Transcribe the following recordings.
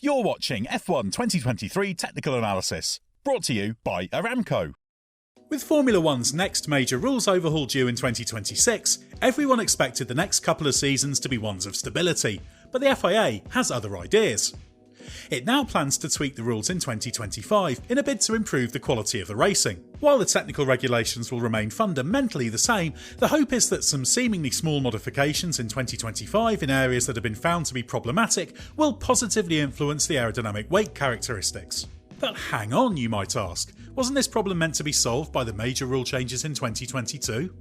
You're watching F1 2023 Technical Analysis, brought to you by Aramco. With Formula One's next major rules overhaul due in 2026, everyone expected the next couple of seasons to be ones of stability, but the FIA has other ideas. It now plans to tweak the rules in 2025 in a bid to improve the quality of the racing. While the technical regulations will remain fundamentally the same, the hope is that some seemingly small modifications in 2025 in areas that have been found to be problematic will positively influence the aerodynamic weight characteristics. But hang on, you might ask, wasn't this problem meant to be solved by the major rule changes in 2022?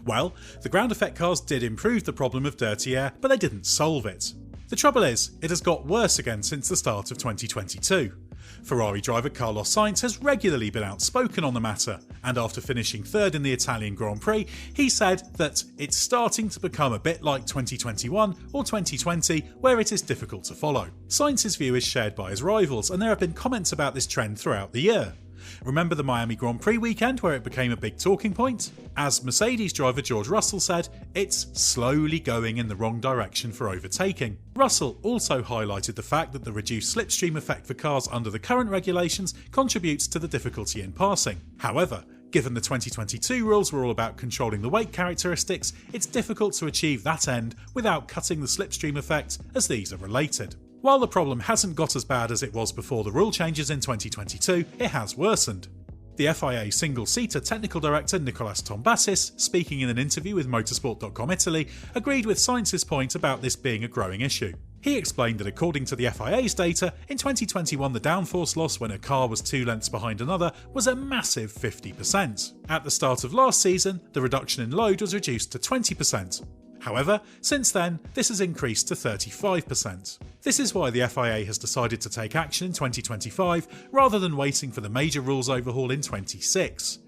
Well, the ground effect cars did improve the problem of dirty air, but they didn't solve it. The trouble is, it has got worse again since the start of 2022. Ferrari driver Carlos Sainz has regularly been outspoken on the matter, and after finishing third in the Italian Grand Prix, he said that it's starting to become a bit like 2021 or 2020, where it is difficult to follow. Sainz's view is shared by his rivals, and there have been comments about this trend throughout the year. Remember the Miami Grand Prix weekend where it became a big talking point? As Mercedes driver George Russell said, it's slowly going in the wrong direction for overtaking. Russell also highlighted the fact that the reduced slipstream effect for cars under the current regulations contributes to the difficulty in passing. However, given the 2022 rules were all about controlling the weight characteristics, it's difficult to achieve that end without cutting the slipstream effect, as these are related. While the problem hasn't got as bad as it was before the rule changes in 2022, it has worsened. The FIA single-seater technical director Nicolas Tombazis, speaking in an interview with Motorsport.com Italy, agreed with Sainz's point about this being a growing issue. He explained that according to the FIA's data, in 2021 the downforce loss when a car was 2 lengths behind another was a massive 50%. At the start of last season, the reduction in load was reduced to 20%. However, since then, this has increased to 35%. This is why the FIA has decided to take action in 2025 rather than waiting for the major rules overhaul in 26.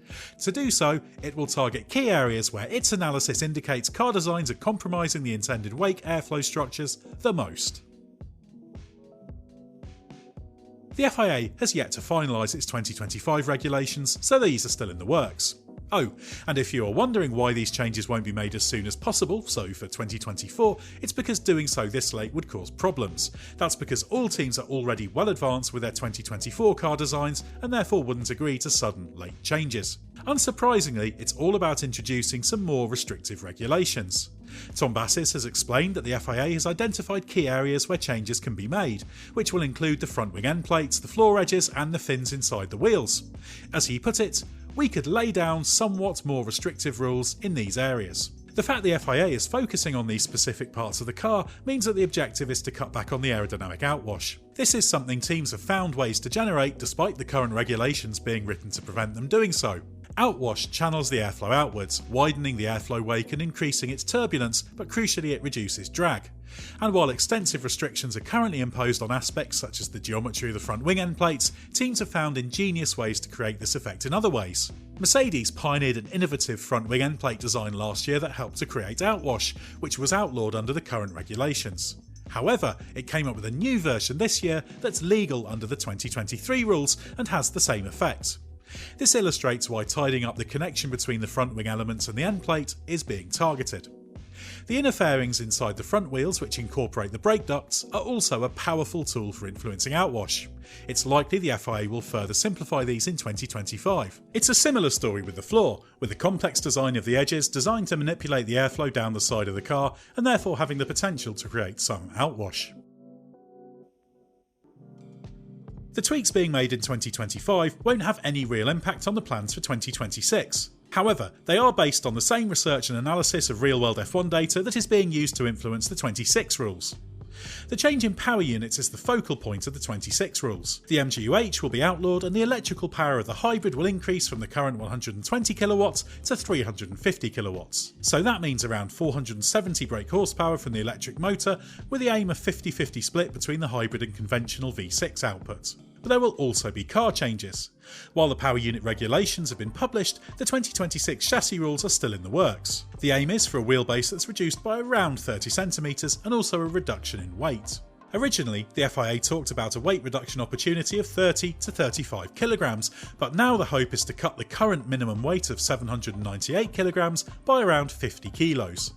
To do so, it will target key areas where its analysis indicates car designs are compromising the intended wake airflow structures the most. The FIA has yet to finalise its 2025 regulations, so these are still in the works. Oh, and if you are wondering why these changes won't be made as soon as possible, so for 2024, it's because doing so this late would cause problems. That's because all teams are already well advanced with their 2024 car designs and therefore wouldn't agree to sudden, late changes. Unsurprisingly, it's all about introducing some more restrictive regulations. Tombazis has explained that the FIA has identified key areas where changes can be made, which will include the front wing end plates, the floor edges and the fins inside the wheels. As he put it, we could lay down somewhat more restrictive rules in these areas. The fact the FIA is focusing on these specific parts of the car means that the objective is to cut back on the aerodynamic outwash. This is something teams have found ways to generate despite the current regulations being written to prevent them doing so. Outwash channels the airflow outwards, widening the airflow wake and increasing its turbulence, but crucially it reduces drag. And while extensive restrictions are currently imposed on aspects such as the geometry of the front wing end plates, teams have found ingenious ways to create this effect in other ways. Mercedes pioneered an innovative front wing end plate design last year that helped to create outwash, which was outlawed under the current regulations. However, it came up with a new version this year that's legal under the 2023 rules and has the same effect. This illustrates why tidying up the connection between the front wing elements and the end plate is being targeted. The inner fairings inside the front wheels, which incorporate the brake ducts, are also a powerful tool for influencing outwash. It's likely the FIA will further simplify these in 2025. It's a similar story with the floor, with the complex design of the edges designed to manipulate the airflow down the side of the car and therefore having the potential to create some outwash. The tweaks being made in 2025 won't have any real impact on the plans for 2026. However, they are based on the same research and analysis of real-world F1 data that is being used to influence the 26 rules. The change in power units is the focal point of the 26 rules. The MGU-H will be outlawed and the electrical power of the hybrid will increase from the current 120 kilowatts to 350 kilowatts. So that means around 470 brake horsepower from the electric motor, with the aim of 50-50 split between the hybrid and conventional V6 output. But there will also be car changes. While the power unit regulations have been published, the 2026 chassis rules are still in the works. The aim is for a wheelbase that's reduced by around 30 cm and also a reduction in weight. Originally, the FIA talked about a weight reduction opportunity of 30 to 35 kilograms, but now the hope is to cut the current minimum weight of 798 kilograms by around 50 kilos.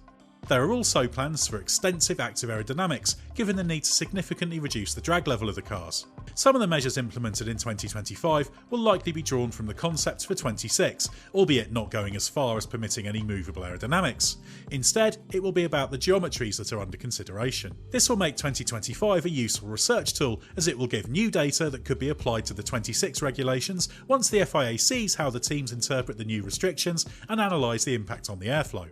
There are also plans for extensive active aerodynamics, given the need to significantly reduce the drag level of the cars. Some of the measures implemented in 2025 will likely be drawn from the concepts for 26, albeit not going as far as permitting any movable aerodynamics. Instead, it will be about the geometries that are under consideration. This will make 2025 a useful research tool, as it will give new data that could be applied to the 26 regulations once the FIA sees how the teams interpret the new restrictions and analyse the impact on the airflow.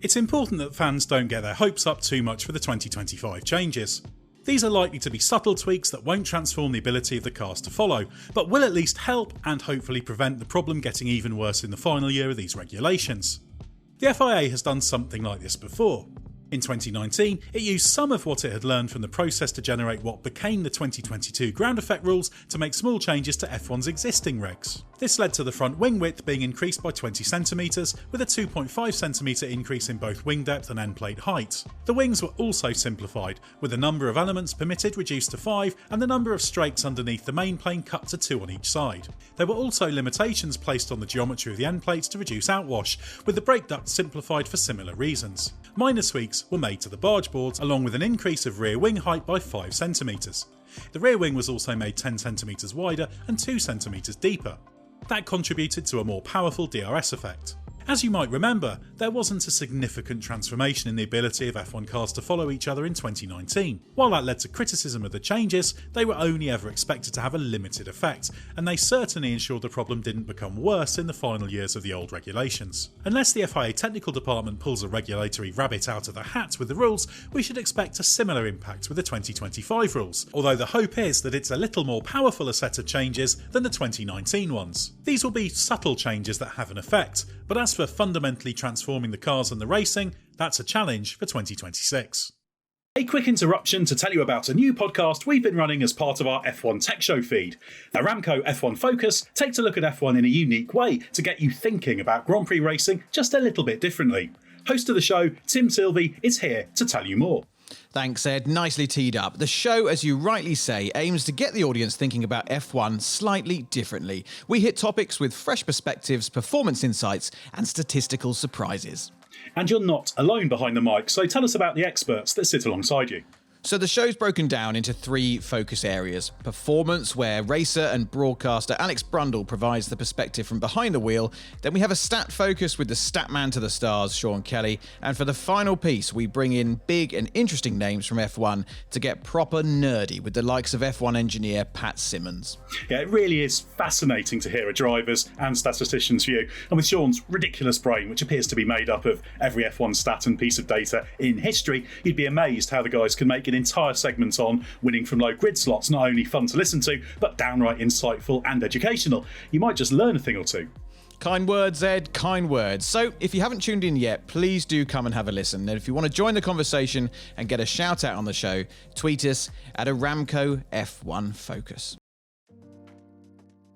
It's important that fans don't get their hopes up too much for the 2025 changes. These are likely to be subtle tweaks that won't transform the ability of the cars to follow, but will at least help and hopefully prevent the problem getting even worse in the final year of these regulations. The FIA has done something like this before. In 2019, it used some of what it had learned from the process to generate what became the 2022 ground effect rules to make small changes to F1's existing regs. This led to the front wing width being increased by 20 cm, with a 2.5 cm increase in both wing depth and end plate height. The wings were also simplified, with the number of elements permitted reduced to 5 and the number of strakes underneath the main plane cut to 2 on each side. There were also limitations placed on the geometry of the end plates to reduce outwash, with the brake duct simplified for similar reasons. Minor tweaks were made to the barge boards, along with an increase of rear wing height by 5 cm. The rear wing was also made 10 cm wider and 2 cm deeper. That contributed to a more powerful DRS effect. As you might remember, there wasn't a significant transformation in the ability of F1 cars to follow each other in 2019. While that led to criticism of the changes, they were only ever expected to have a limited effect, and they certainly ensured the problem didn't become worse in the final years of the old regulations. Unless the FIA technical department pulls a regulatory rabbit out of the hat with the rules, we should expect a similar impact with the 2025 rules, although the hope is that it's a little more powerful a set of changes than the 2019 ones. These will be subtle changes that have an effect, but as for fundamentally transforming the cars and the racing, that's a challenge for 2026. A quick interruption to tell you about a new podcast we've been running as part of our F1 Tech Show feed. Aramco F1 Focus takes a look at F1 in a unique way to get you thinking about Grand Prix racing just a little bit differently. Host of the show, Tim Sylvie, is here to tell you more. Thanks, Ed. Nicely teed up. The show, as you rightly say, aims to get the audience thinking about F1 slightly differently. We hit topics with fresh perspectives, performance insights, and statistical surprises. And you're not alone behind the mic, so tell us about the experts that sit alongside you. So the show's broken down into 3 focus areas. Performance, where racer and broadcaster Alex Brundle provides the perspective from behind the wheel. Then we have a stat focus with the stat man to the stars, Sean Kelly. And for the final piece, we bring in big and interesting names from F1 to get proper nerdy with the likes of F1 engineer Pat Simmons. Yeah, it really is fascinating to hear a driver's and statistician's view. And with Sean's ridiculous brain, which appears to be made up of every F1 stat and piece of data in history, you'd be amazed how the guys can make an entire segment on winning from low grid slots not only fun to listen to, but downright insightful and educational. You might just learn a thing or two. Kind words, Ed, kind words. So if you haven't tuned in yet, please do come and have a listen. And if you want to join the conversation and get a shout out on the show, tweet us at Aramco F1 Focus.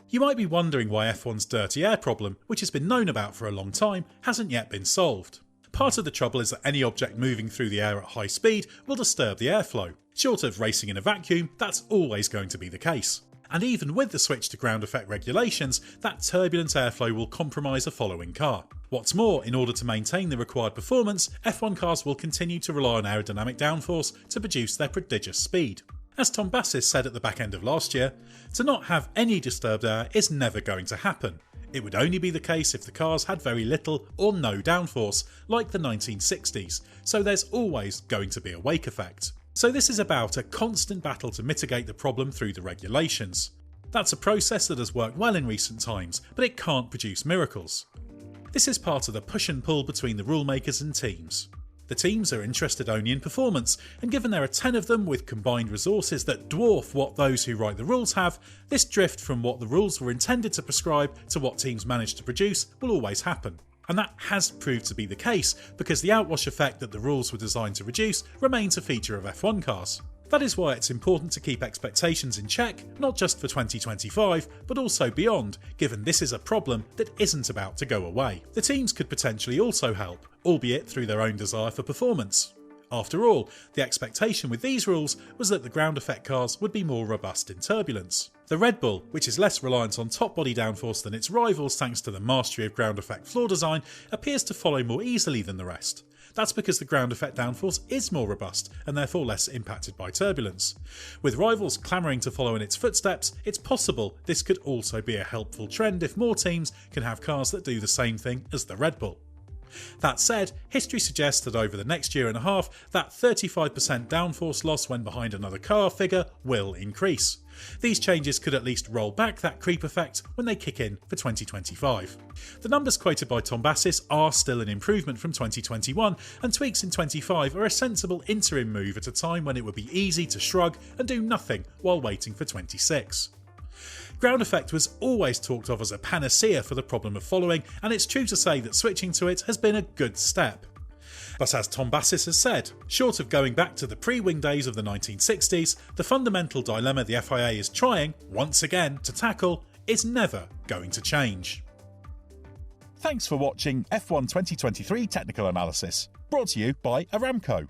You might be wondering why F1's dirty air problem, which has been known about for a long time, hasn't yet been solved. Part of the trouble is that any object moving through the air at high speed will disturb the airflow. Short of racing in a vacuum, that's always going to be the case. And even with the switch to ground effect regulations, that turbulent airflow will compromise a following car. What's more, in order to maintain the required performance, F1 cars will continue to rely on aerodynamic downforce to produce their prodigious speed. As Tom Bassis said at the back end of last year, to not have any disturbed air is never going to happen. It would only be the case if the cars had very little or no downforce, like the 1960s, so there's always going to be a wake effect. So this is about a constant battle to mitigate the problem through the regulations. That's a process that has worked well in recent times, but it can't produce miracles. This is part of the push and pull between the rule makers and teams. The teams are interested only in performance, and given there are 10 of them with combined resources that dwarf what those who write the rules have, this drift from what the rules were intended to prescribe to what teams manage to produce will always happen. And that has proved to be the case, because the outwash effect that the rules were designed to reduce remains a feature of F1 cars. That is why it's important to keep expectations in check, not just for 2025, but also beyond, given this is a problem that isn't about to go away. The teams could potentially also help, albeit through their own desire for performance. After all, the expectation with these rules was that the ground effect cars would be more robust in turbulence. The Red Bull, which is less reliant on top body downforce than its rivals thanks to the mastery of ground effect floor design, appears to follow more easily than the rest. That's because the ground effect downforce is more robust and therefore less impacted by turbulence. With rivals clamouring to follow in its footsteps, it's possible this could also be a helpful trend if more teams can have cars that do the same thing as the Red Bull. That said, history suggests that over the next year and a half, that 35% downforce loss when behind another car figure will increase. These changes could at least roll back that creep effect when they kick in for 2025. The numbers quoted by Tom Bassis are still an improvement from 2021, and tweaks in 25 are a sensible interim move at a time when it would be easy to shrug and do nothing while waiting for 26. Ground effect was always talked of as a panacea for the problem of following, and it's true to say that switching to it has been a good step. But as Tom Bassis has said, short of going back to the pre-wing days of the 1960s, the fundamental dilemma the FIA is trying, once again, to tackle is never going to change. Thanks for watching F1 2023 Technical Analysis, brought to you by Aramco.